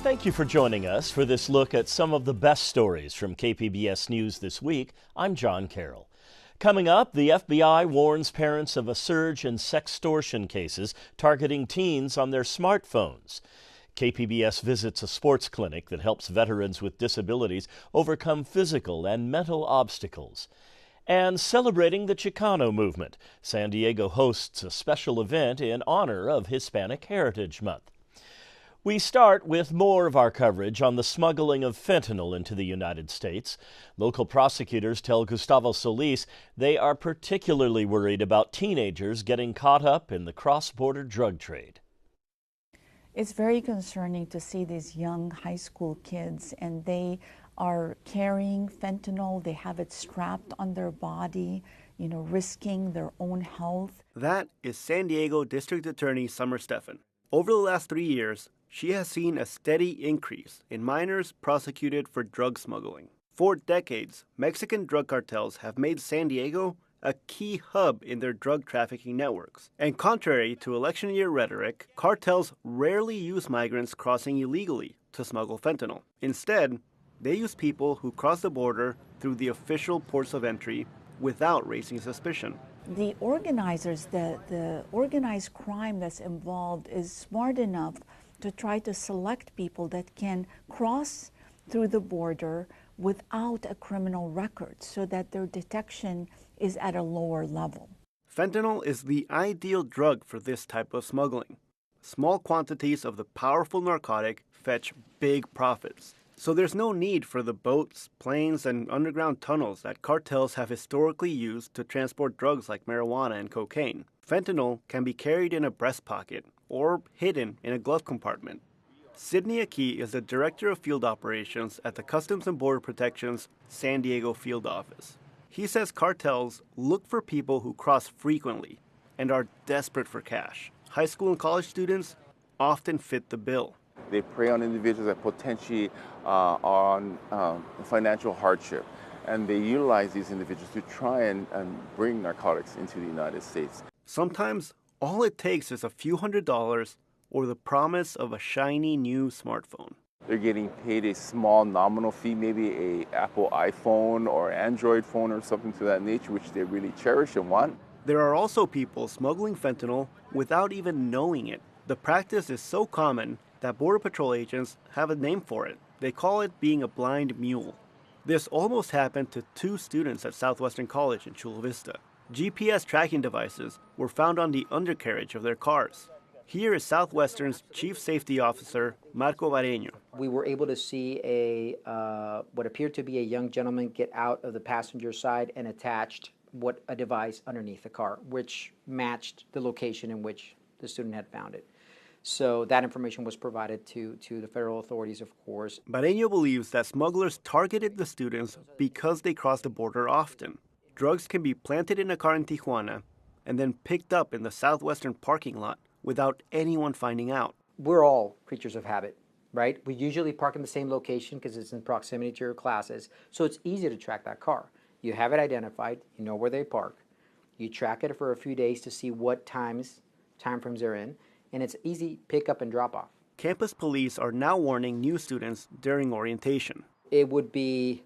Thank you for joining us for this look at some of the best stories from KPBS News this week. I'm John Carroll. Coming up, the FBI warns parents of a surge in sextortion cases targeting teens on their smartphones. KPBS visits a sports clinic that helps veterans with disabilities overcome physical and mental obstacles. And celebrating the Chicano Movement, San Diego hosts a special event in honor of Hispanic Heritage Month. We start with more of our coverage on the smuggling of fentanyl into the United States. Local prosecutors tell Gustavo Solis they are particularly worried about teenagers getting caught up in the cross-border drug trade. It's very concerning to see these young high school kids, and they are carrying fentanyl. They have it strapped on their body, risking their own health. That is San Diego District Attorney Summer Stephan. Over the last 3 years, she has seen a steady increase in minors prosecuted for drug smuggling. For decades, Mexican drug cartels have made San Diego a key hub in their drug trafficking networks. And contrary to election year rhetoric, cartels rarely use migrants crossing illegally to smuggle fentanyl. Instead, they use people who cross the border through the official ports of entry without raising suspicion. The organizers, the organized crime that's involved is smart enough to try to select people that can cross through the border without a criminal record so that their detection is at a lower level. Fentanyl is the ideal drug for this type of smuggling. Small quantities of the powerful narcotic fetch big profits. So there's no need for the boats, planes, and underground tunnels that cartels have historically used to transport drugs like marijuana and cocaine. Fentanyl can be carried in a breast pocket or hidden in a glove compartment. Sidney Aki is the Director of Field Operations at the Customs and Border Protection's San Diego field office. He says cartels look for people who cross frequently and are desperate for cash. High school and college students often fit the bill. They prey on individuals that potentially are on financial hardship, and they utilize these individuals to try and bring narcotics into the United States. Sometimes all it takes is a few $100s or the promise of a shiny new smartphone. They're getting paid a small nominal fee, maybe an Apple iPhone or Android phone or something to that nature, which they really cherish and want. There are also people smuggling fentanyl without even knowing it. The practice is so common that Border Patrol agents have a name for it. They call it being a blind mule. This almost happened to 2 students at Southwestern College in Chula Vista. GPS tracking devices were found on the undercarriage of their cars. Here is Southwestern's Chief Safety Officer, Marco Bareño. We were able to see what appeared to be a young gentleman get out of the passenger side and attached a device underneath the car, which matched the location in which the student had found it. So that information was provided to the federal authorities, of course. Bareño believes that smugglers targeted the students because they cross the border often. Drugs can be planted in a car in Tijuana and then picked up in the Southwestern parking lot without anyone finding out. We're all creatures of habit, right? We usually park in the same location because it's in proximity to your classes, so it's easy to track that car. You have it identified, you know where they park. You track it for a few days to see what time frames they're in, and it's easy pick up and drop off. Campus police are now warning new students during orientation. It would be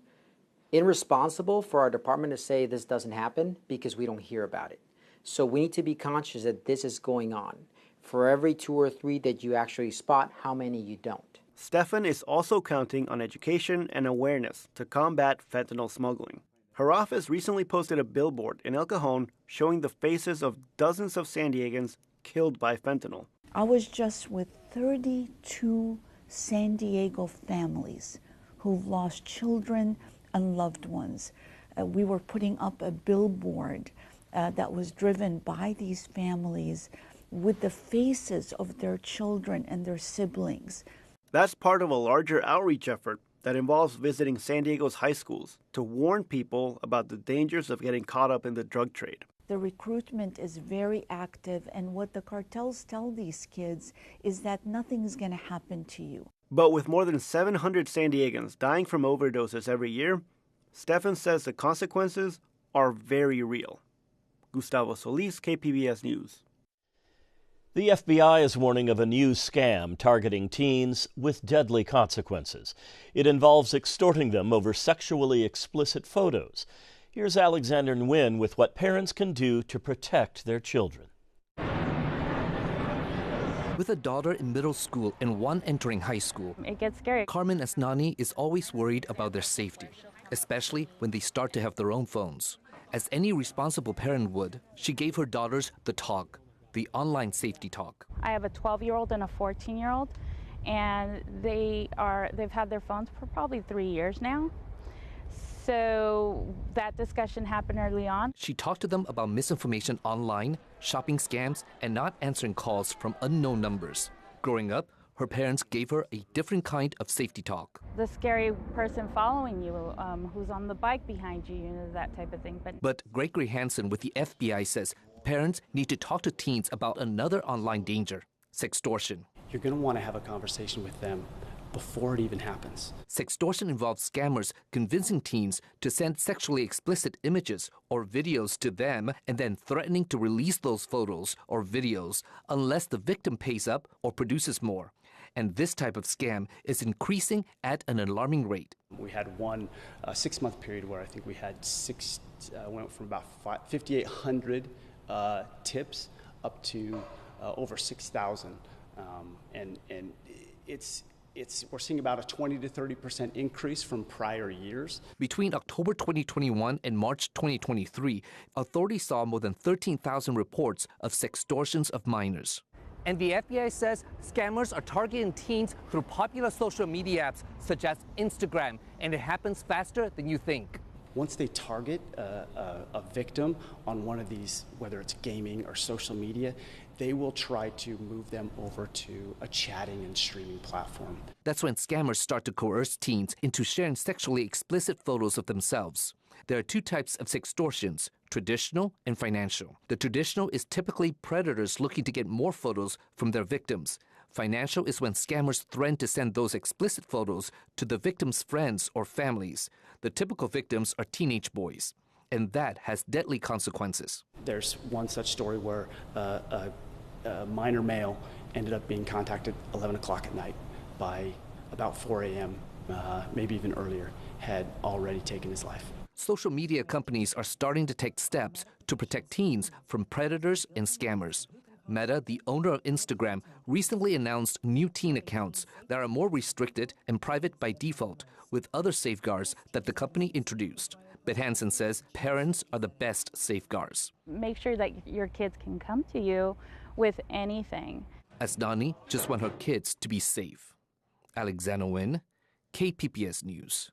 irresponsible for our department to say this doesn't happen because we don't hear about it. So we need to be conscious that this is going on. For every 2 or 3 that you actually spot, how many you don't. Stephan is also counting on education and awareness to combat fentanyl smuggling. Her office recently posted a billboard in El Cajon showing the faces of dozens of San Diegans killed by fentanyl. I was just with 32 San Diego families who've lost children and loved ones. We were putting up a billboard that was driven by these families with the faces of their children and their siblings. That's part of a larger outreach effort that involves visiting San Diego's high schools to warn people about the dangers of getting caught up in the drug trade. The recruitment is very active, and what the cartels tell these kids is that nothing's going to happen to you. But with more than 700 San Diegans dying from overdoses every year, Stephan says the consequences are very real. Gustavo Solis, KPBS News. The FBI is warning of a new scam targeting teens with deadly consequences. It involves extorting them over sexually explicit photos. Here's Alexander Nguyen with what parents can do to protect their children. With a daughter in middle school and one entering high school, it gets scary. Carmen Asnani is always worried about their safety, especially when they start to have their own phones. As any responsible parent would, she gave her daughters the talk, the online safety talk. I have a 12-year-old and a 14-year-old, and they've had their phones for probably 3 years now. So that discussion happened early on. She talked to them about misinformation online, shopping scams, and not answering calls from unknown numbers. Growing up, her parents gave her a different kind of safety talk. The scary person following you, who's on the bike behind you, that type of thing. But Gregory Hansen with the FBI says parents need to talk to teens about another online danger, sextortion. You're going to want to have a conversation with them before it even happens. Sextortion involves scammers convincing teens to send sexually explicit images or videos to them and then threatening to release those photos or videos unless the victim pays up or produces more. And this type of scam is increasing at an alarming rate. We had one 6-month period where I think we had went from about 5,800 tips up to over 6,000. And we're seeing about a 20 to 30% increase from prior years. Between October 2021 and March 2023, authorities saw more than 13,000 reports of sextortions of minors. And the FBI says scammers are targeting teens through popular social media apps such as Instagram, and it happens faster than you think. Once they target a victim on one of these, whether it's gaming or social media, they will try to move them over to a chatting and streaming platform. That's when scammers start to coerce teens into sharing sexually explicit photos of themselves. There are two types of sextortions, traditional and financial. The traditional is typically predators looking to get more photos from their victims. Financial is when scammers threaten to send those explicit photos to the victim's friends or families. The typical victims are teenage boys, and that has deadly consequences. There's one such story where a minor male ended up being contacted 11 o'clock at night by about 4 a.m., maybe even earlier, had already taken his life. Social media companies are starting to take steps to protect teens from predators and scammers. Meta, the owner of Instagram, recently announced new teen accounts that are more restricted and private by default, with other safeguards that the company introduced. But Hansen says parents are the best safeguards. Make sure that your kids can come to you with anything. Asnani just wants her kids to be safe. Alexander Nguyen, KPBS News.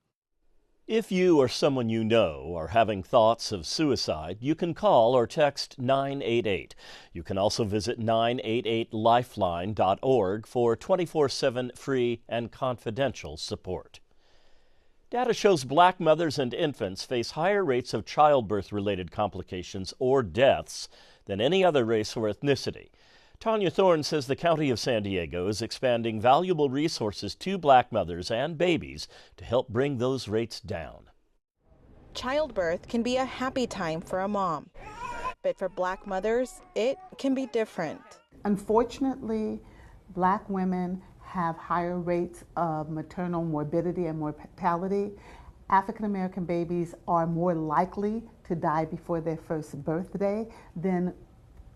If you or someone you know are having thoughts of suicide, you can call or text 988. You can also visit 988lifeline.org for 24/7 free and confidential support. Data shows Black mothers and infants face higher rates of childbirth-related complications or deaths than any other race or ethnicity. Tanya Thorne says the County of San Diego is expanding valuable resources to Black mothers and babies to help bring those rates down. Childbirth can be a happy time for a mom, but for Black mothers, it can be different. Unfortunately, Black women have higher rates of maternal morbidity and mortality. African American babies are more likely to die before their first birthday than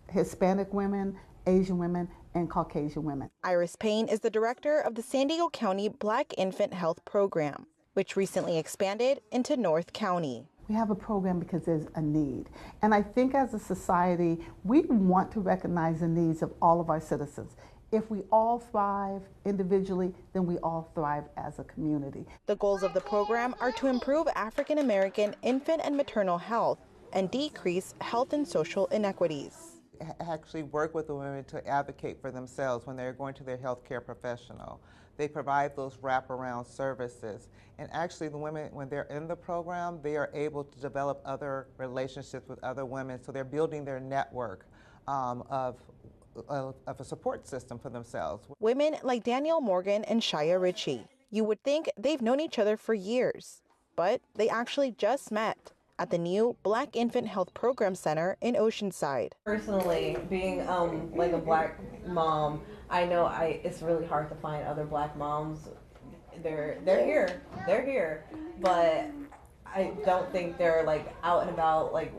Hispanic women, Asian women, and Caucasian women. Iris Payne is the director of the San Diego County Black Infant Health Program, which recently expanded into North County. We have a program because there's a need. And I think as a society, we want to recognize the needs of all of our citizens. If we all thrive individually, then we all thrive as a community. The goals of the program are to improve African American infant and maternal health and decrease health and social inequities. Actually work with the women to advocate for themselves when they're going to their healthcare professional. They provide those wraparound services. And actually the women, when they're in the program, they are able to develop other relationships with other women. So they're building their network of a support system for themselves. Women like Danielle Morgan and Shia Ritchie. You would think they've known each other for years, but they actually just met at the new Black Infant Health Program Center in Oceanside. Personally, being like a Black mom, I know it's really hard to find other Black moms. They're here, but I don't think they're like out and about like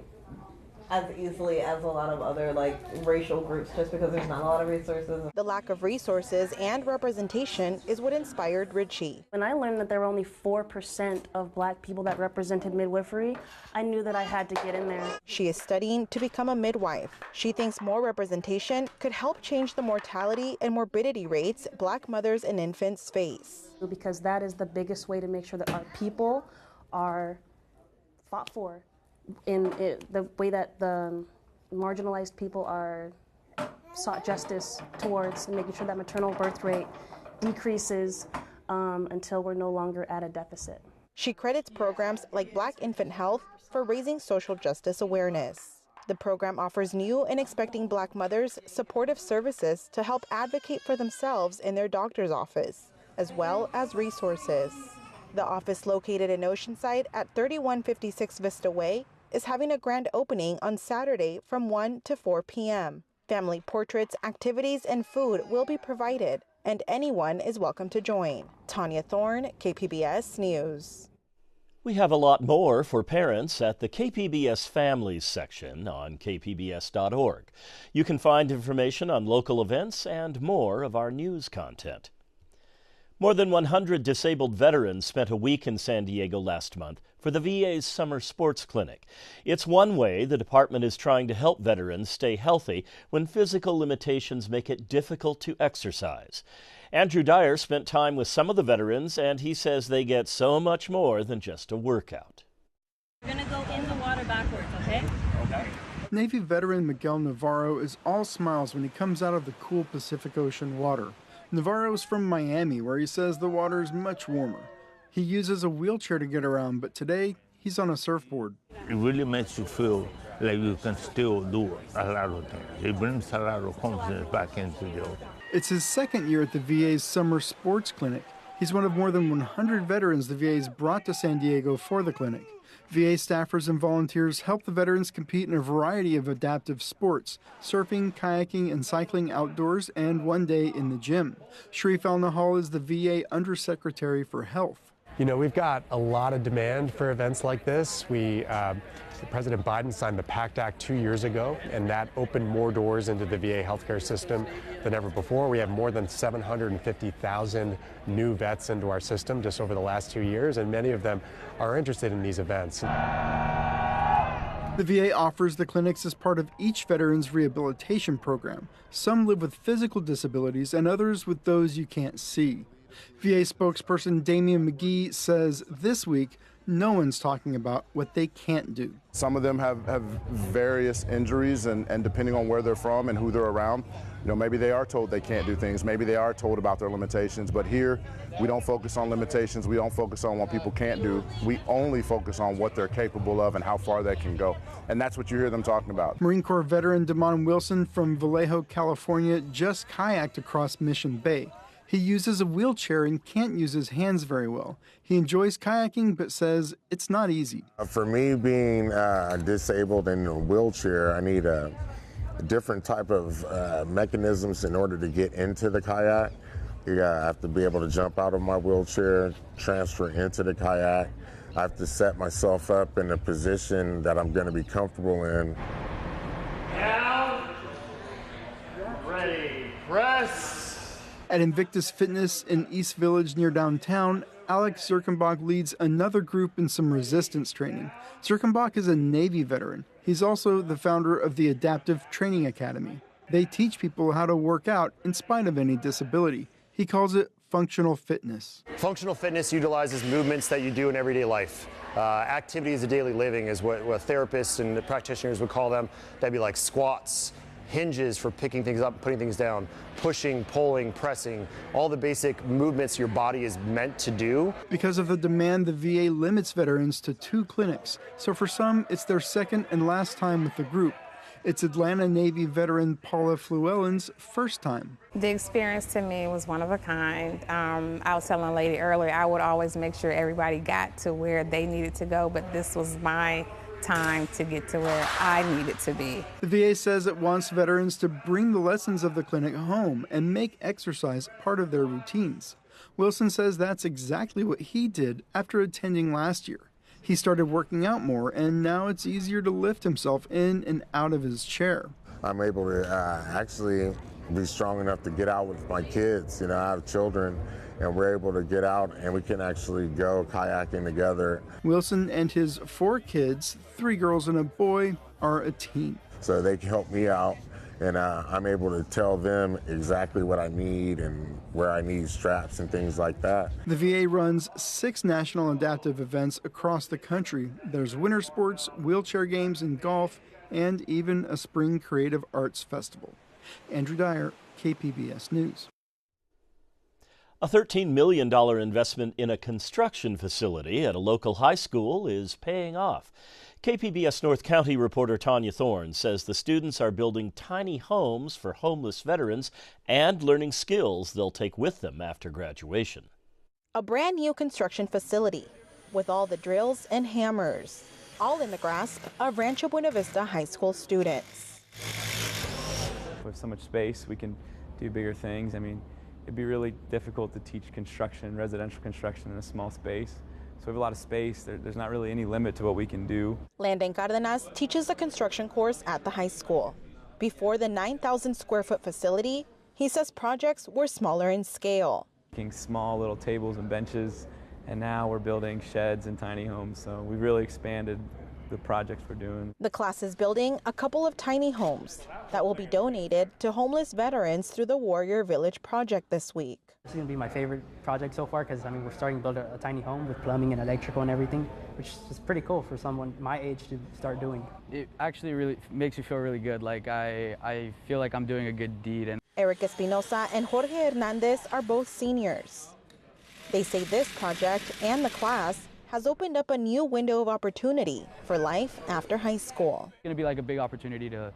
as easily as a lot of other like racial groups, just because there's not a lot of resources. The lack of resources and representation is what inspired Richie. When I learned that there were only 4% of Black people that represented midwifery, I knew that I had to get in there. She is studying to become a midwife. She thinks more representation could help change the mortality and morbidity rates Black mothers and infants face. Because that is the biggest way to make sure that our people are fought for in the way that the marginalized people are sought justice towards, and making sure that maternal birth rate decreases until we're no longer at a deficit. She credits programs like Black Infant Health for raising social justice awareness. The program offers new and expecting Black mothers supportive services to help advocate for themselves in their doctor's office, as well as resources. The office, located in Oceanside at 3156 Vista Way, is having a grand opening on Saturday from 1 to 4 p.m. Family portraits, activities, and food will be provided, and anyone is welcome to join. Tanya Thorne, KPBS News. We have a lot more for parents at the KPBS Families section on kpbs.org. You can find information on local events and more of our news content. More than 100 disabled veterans spent a week in San Diego last month for the VA's summer sports clinic. It's one way the department is trying to help veterans stay healthy when physical limitations make it difficult to exercise. Andrew Dyer spent time with some of the veterans, and he says they get so much more than just a workout. We're going to go in the water backwards, okay? Okay. Navy veteran Miguel Navarro is all smiles when he comes out of the cool Pacific Ocean water. Navarro is from Miami, where he says the water is much warmer. He uses a wheelchair to get around, but today he's on a surfboard. It really makes you feel like you can still do a lot of things. It brings a lot of confidence back into you. It's his second year at the VA's summer sports clinic. He's one of more than 100 veterans the VA's brought to San Diego for the clinic. VA staffers and volunteers help the veterans compete in a variety of adaptive sports, surfing, kayaking, and cycling outdoors, and one day in the gym. Sharif Al-Nahal is the VA Undersecretary for Health. You know, we've got a lot of demand for events like this. President Biden signed the PACT Act 2 years ago, and that opened more doors into the VA healthcare system than ever before. We have more than 750,000 new vets into our system just over the last 2 years, and many of them are interested in these events. The VA offers the clinics as part of each veteran's rehabilitation program. Some live with physical disabilities and others with those you can't see. VA spokesperson Damian McGee says this week, no one's talking about what they can't do. Some of them have various injuries, and depending on where they're from and who they're around, you know, maybe they are told they can't do things, maybe they are told about their limitations, but here we don't focus on limitations, we don't focus on what people can't do, we only focus on what they're capable of and how far they can go, and that's what you hear them talking about. Marine Corps veteran Damon Wilson from Vallejo, California just kayaked across Mission Bay. He uses a wheelchair and can't use his hands very well. He enjoys kayaking but says it's not easy. For me, being disabled in a wheelchair, I need a different type of mechanisms in order to get into the kayak. I have to be able to jump out of my wheelchair, transfer into the kayak. I have to set myself up in a position that I'm going to be comfortable in. Down, ready, press. At Invictus Fitness in East Village near downtown, Alex Zirkenbach leads another group in some resistance training. Zirkenbach is a Navy veteran. He's also the founder of the Adaptive Training Academy. They teach people how to work out in spite of any disability. He calls it functional fitness. Functional fitness utilizes movements that you do in everyday life. Activities of daily living is what therapists and the practitioners would call them. That'd be like squats, hinges for picking things up, putting things down, pushing, pulling, pressing, all the basic movements your body is meant to do. Because of the demand, the VA limits veterans to 2 clinics. So for some, it's their second and last time with the group. It's Atlanta Navy veteran Paula Fluellen's first time. The experience to me was one of a kind. I was telling a lady earlier, I would always make sure everybody got to where they needed to go, but this was my time to get to where I needed to be. The VA says it wants veterans to bring the lessons of the clinic home and make exercise part of their routines. Wilson says that's exactly what he did after attending last year. He started working out more, and now it's easier to lift himself in and out of his chair. I'm able to actually be strong enough to get out with my kids. You know, I have children, and we're able to get out and we can actually go kayaking together. Wilson and his 4 kids, 3 girls and a boy, are a team. So they can help me out, and I'm able to tell them exactly what I need and where I need straps and things like that. The VA runs 6 national adaptive events across the country. There's winter sports, wheelchair games, and golf, and even a spring creative arts festival. Andrew Dyer, KPBS News. A $13 million investment in a construction facility at a local high school is paying off. KPBS North County reporter Tanya Thorne says the students are building tiny homes for homeless veterans and learning skills they'll take with them after graduation. A brand new construction facility with all the drills and hammers, all in the grasp of Rancho Buena Vista high school students. With so much space, we can do bigger things. I mean, it'd be really difficult to teach construction, residential construction, in a small space. So we have a lot of space. There's not really any limit to what we can do. Landon Cardenas teaches the construction course at the high school. Before the 9,000 square foot facility, he says projects were smaller in scale. Making small little tables and benches, and now we're building sheds and tiny homes. So we've really expanded the projects we're doing. The class is building a couple of tiny homes that will be donated to homeless veterans through the Warrior Village project this week. This is going to be my favorite project so far because, we're starting to build a tiny home with plumbing and electrical and everything, which is pretty cool for someone my age to start doing. It actually really makes me feel really good. Like I feel like I'm doing a good deed. And Eric Espinosa and Jorge Hernandez are both seniors. They say this project and the class has opened up a new window of opportunity for life after high school. It's going to be like a big opportunity to,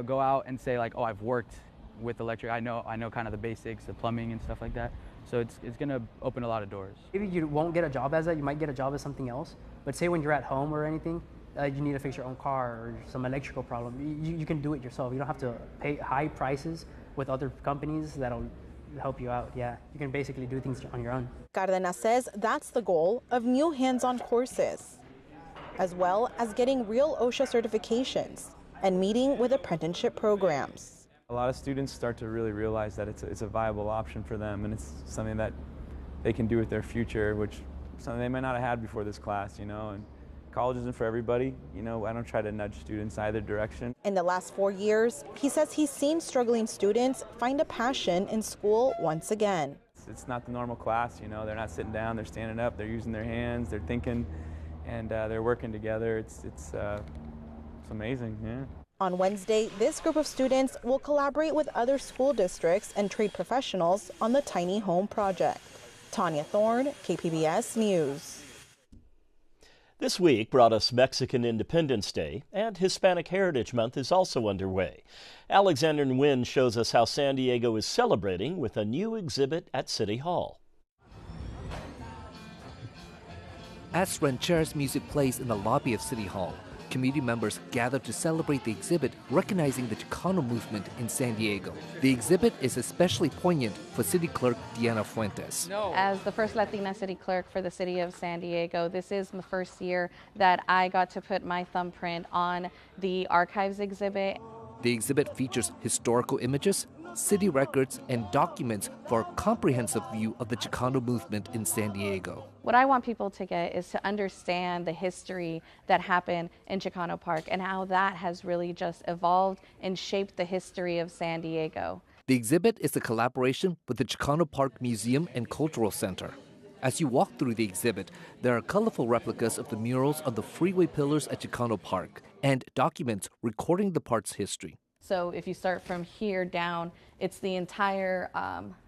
go out and say like, oh, I've worked with electric. I know kind of the basics, the plumbing and stuff like that. So it's going to open a lot of doors. Maybe you won't get a job as that. You might get a job as something else. But say when you're at home or anything, you need to fix your own car or some electrical problem. You can do it yourself. You don't have to pay high prices with other companies that'll help you out. Yeah, you can basically do things on your own. Cardenas says that's the goal of new hands-on courses, as well as getting real OSHA certifications and meeting with apprenticeship programs. A lot of students start to really realize that it's a viable option for them, and it's something that they can do with their future, which is something they might not have had before this class, and college isn't for everybody. I don't try to nudge students either direction. In the last 4 years, he says he's seen struggling students find a passion in school once again. It's not the normal class, they're not sitting down, they're standing up, they're using their hands, they're thinking, and they're working together. It's amazing, yeah. On Wednesday, this group of students will collaborate with other school districts and trade professionals on the Tiny Home Project. Tanya Thorne, KPBS News. This week brought us Mexican Independence Day, and Hispanic Heritage Month is also underway. Alexander Nguyen shows us how San Diego is celebrating with a new exhibit at City Hall. As Ranchero's music plays in the lobby of City Hall, community members gather to celebrate the exhibit recognizing the Chicano movement in San Diego. The exhibit is especially poignant for City Clerk Diana Fuentes. As the first Latina city clerk for the city of San Diego, this is the first year that I got to put my thumbprint on the archives exhibit. The exhibit features historical images, city records, and documents for a comprehensive view of the Chicano movement in San Diego. What I want people to get is to understand the history that happened in Chicano Park and how that has really just evolved and shaped the history of San Diego. The exhibit is a collaboration with the Chicano Park Museum and Cultural Center. As you walk through the exhibit, there are colorful replicas of the murals on the freeway pillars at Chicano Park and documents recording the park's history. So if you start from here down, it's the entire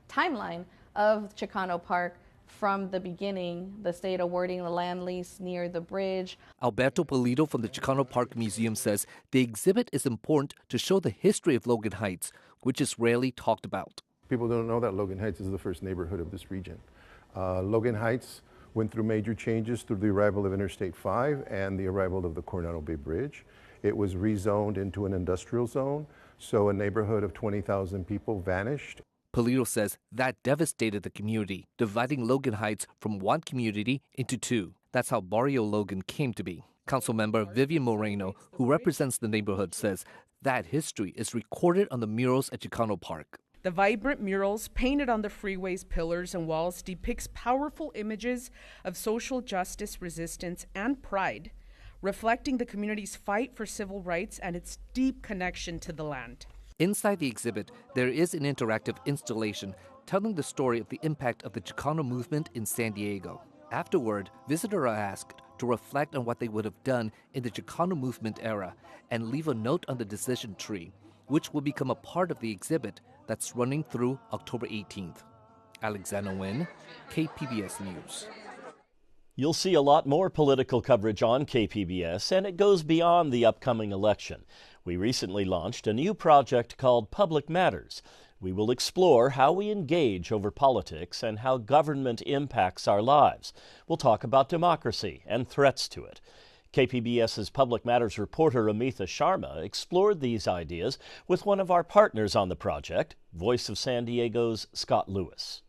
timeline of Chicano Park from the beginning, the state awarding the land lease near the bridge. Alberto Polito from the Chicano Park Museum says the exhibit is important to show the history of Logan Heights, which is rarely talked about. People don't know that Logan Heights is the first neighborhood of this region. Logan Heights went through major changes through the arrival of Interstate 5 and the arrival of the Coronado Bay Bridge. It was rezoned into an industrial zone, so a neighborhood of 20,000 people vanished. Polito says that devastated the community, dividing Logan Heights from one community into two. That's how Barrio Logan came to be. Councilmember Vivian Moreno, who represents the neighborhood, says that history is recorded on the murals at Chicano Park. The vibrant murals painted on the freeway's pillars and walls depicts powerful images of social justice, resistance, and pride, reflecting the community's fight for civil rights and its deep connection to the land. Inside the exhibit, there is an interactive installation telling the story of the impact of the Chicano movement in San Diego. Afterward, visitors are asked to reflect on what they would have done in the Chicano movement era and leave a note on the decision tree, which will become a part of the exhibit that's running through October 18th. Alexander Nguyen, KPBS News. You'll see a lot more political coverage on KPBS, and it goes beyond the upcoming election. We recently launched a new project called Public Matters. We will explore how we engage over politics and how government impacts our lives. We'll talk about democracy and threats to it. KPBS's Public Matters reporter Amitha Sharma explored these ideas with one of our partners on the project, Voice of San Diego's Scott Lewis.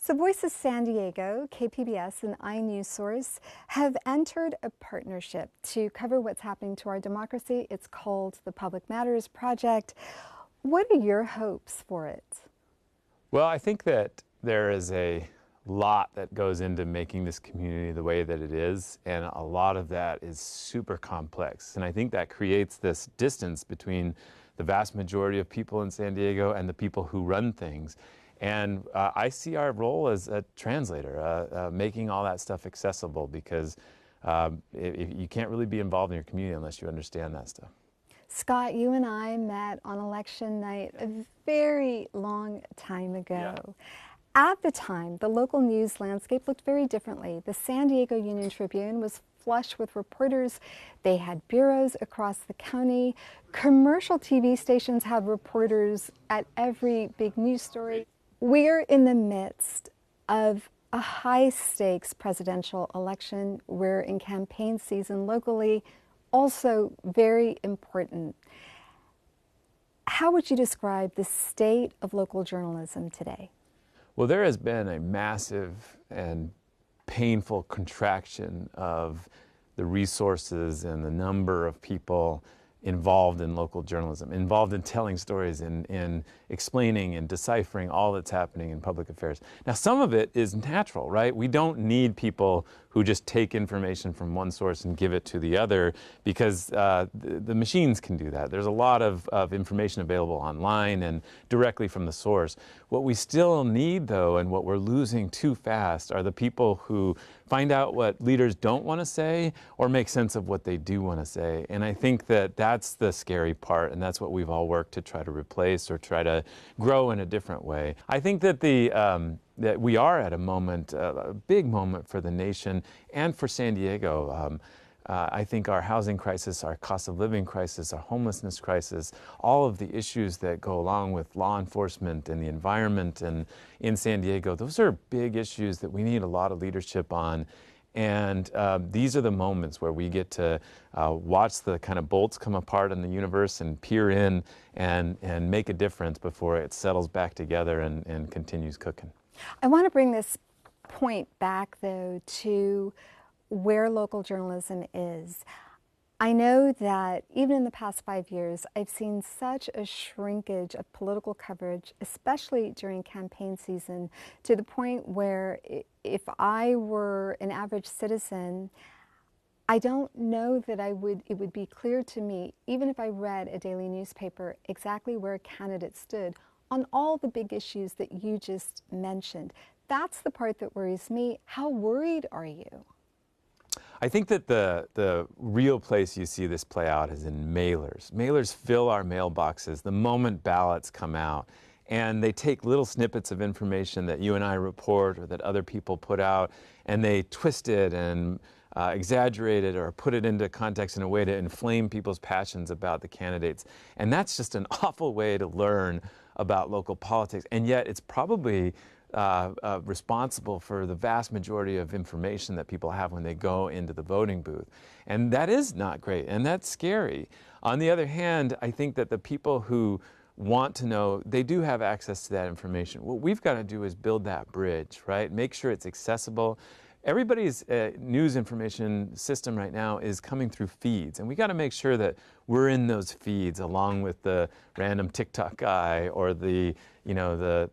So Voice of San Diego, KPBS, and iNewsSource have entered a partnership to cover what's happening to our democracy. It's called the Public Matters Project. What are your hopes for it? Well, I think that there is a lot that goes into making this community the way that it is, and a lot of that is super complex. And I think that creates this distance between the vast majority of people in San Diego and the people who run things. And I see our role as a translator, making all that stuff accessible, because you can't really be involved in your community unless you understand that stuff. Scott, you and I met on election night a very long time ago. Yeah. At the time, the local news landscape looked very differently. The San Diego Union Tribune was flush with reporters. They had bureaus across the county. Commercial TV stations had reporters at every big news story. We're in the midst of a high-stakes presidential election. We're in campaign season locally, also very important. How would you describe the state of local journalism today? Well, there has been a massive and painful contraction of the resources and the number of people involved in local journalism, involved in telling stories, in explaining and deciphering all that's happening in public affairs. Now, some of it is natural, right? We don't need people who just take information from one source and give it to the other, because the machines can do that. There's a lot of information available online and directly from the source. What we still need, though, and what we're losing too fast, are the people who find out what leaders don't want to say or make sense of what they do want to say. And I think that that's the scary part, and that's what we've all worked to try to replace or try to grow in a different way. I think that that we are at a moment, a big moment for the nation and for San Diego. I think our housing crisis, our cost of living crisis, our homelessness crisis, all of the issues that go along with law enforcement and the environment and in San Diego, those are big issues that we need a lot of leadership on. And these are the moments where we get to watch the kind of bolts come apart in the universe and peer in and make a difference before it settles back together and continues cooking. I want to bring this point back, though, to where local journalism is. I know that even in the past 5 years, I've seen such a shrinkage of political coverage, especially during campaign season, to the point where if I were an average citizen, I don't know that it would be clear to me, even if I read a daily newspaper, exactly where a candidate stood on all the big issues that you just mentioned. That's the part that worries me. How worried are you? I think that the real place you see this play out is in mailers. Mailers fill our mailboxes the moment ballots come out, and they take little snippets of information that you and I report or that other people put out, and they twist it and exaggerate it or put it into context in a way to inflame people's passions about the candidates. And that's just an awful way to learn about local politics. And yet it's probably responsible for the vast majority of information that people have when they go into the voting booth. And that is not great, and that's scary. On the other hand, I think that the people who want to know, they do have access to that information. What we've got to do is build that bridge, right? Make sure it's accessible. Everybody's news information system right now is coming through feeds, and we got to make sure that we're in those feeds along with the random TikTok guy or the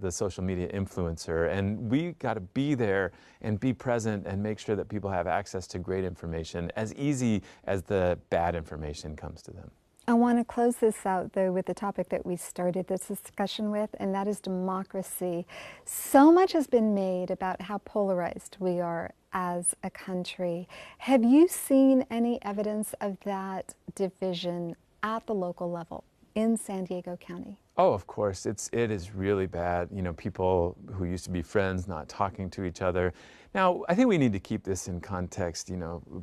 social media influencer, and we got to be there and be present and make sure that people have access to great information as easy as the bad information comes to them. I want to close this out, though, with the topic that we started this discussion with, and that is democracy. So much has been made about how polarized we are as a country. Have you seen any evidence of that division at the local level in San Diego County? Oh, of course. It is really bad. People who used to be friends not talking to each other. Now, I think we need to keep this in context.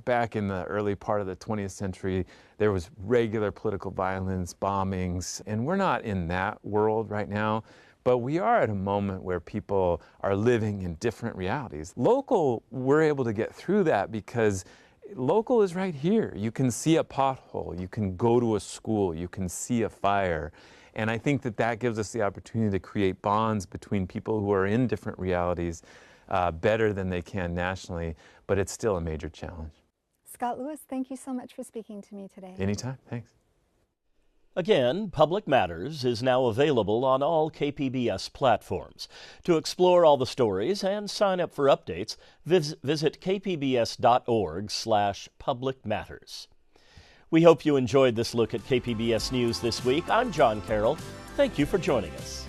Back in the early part of the 20th century, there was regular political violence, bombings, and we're not in that world right now. But we are at a moment where people are living in different realities. Local, we're able to get through that because local is right here. You can see a pothole, you can go to a school, you can see a fire. And I think that gives us the opportunity to create bonds between people who are in different realities better than they can nationally, but it's still a major challenge. Scott Lewis, thank you so much for speaking to me today. Anytime, thanks. Again, Public Matters is now available on all KPBS platforms. To explore all the stories and sign up for updates, visit kpbs.org/publicmatters. We hope you enjoyed this look at KPBS News this week. I'm John Carroll. Thank you for joining us.